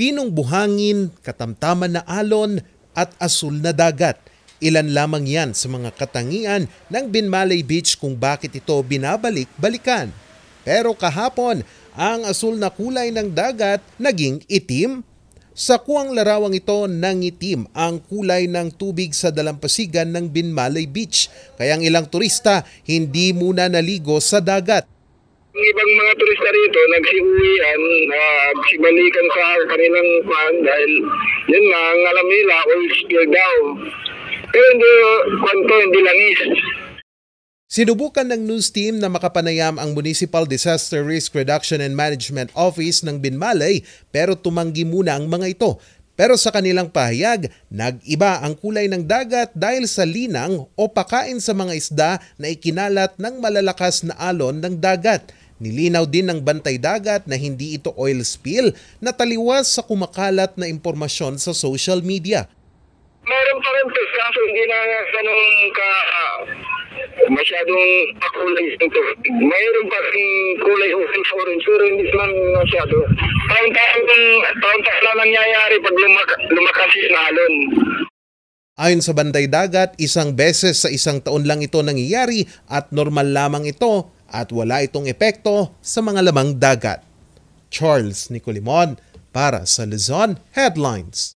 Pinong buhangin, katamtaman na alon at asul na dagat. Ilan lamang yan sa mga katangian ng Binmalay Beach kung bakit ito binabalik-balikan. Pero kahapon, ang asul na kulay ng dagat naging itim. Sa kuwang larawang ito, nangitim ang kulay ng tubig sa dalampasigan ng Binmalay Beach. Kaya ang ilang turista hindi muna naligo sa dagat. Ang ibang mga turista rito nagsiuwian, nagsibalikan sa kanilang pan dahil yun nga, ang alam nila, oil spill daw. Pero hindi langis. Sinubukan ng news team na makapanayam ang Municipal Disaster Risk Reduction and Management Office ng Binmalay pero tumanggi muna ang mga ito. Pero sa kanilang pahayag, nag-iba ang kulay ng dagat dahil sa linang o pakain sa mga isda na ikinalat ng malalakas na alon ng dagat. Nilinaw din ng bantay dagat na hindi ito oil spill na taliwas sa kumakalat na impormasyon sa social media. Meron pa rin kaso hindi na ganun masyadong kulay ito. Mayroon pa rin kulay orange pero hindi naman masyado. Taon-taon na nangyayari pag lumakas yung alon. Ayon sa bantay dagat, isang beses sa isang taon lang ito nangyayari at normal lamang ito at wala itong epekto sa mga lamang dagat. Charles Nicolimon para sa Luzon Headlines.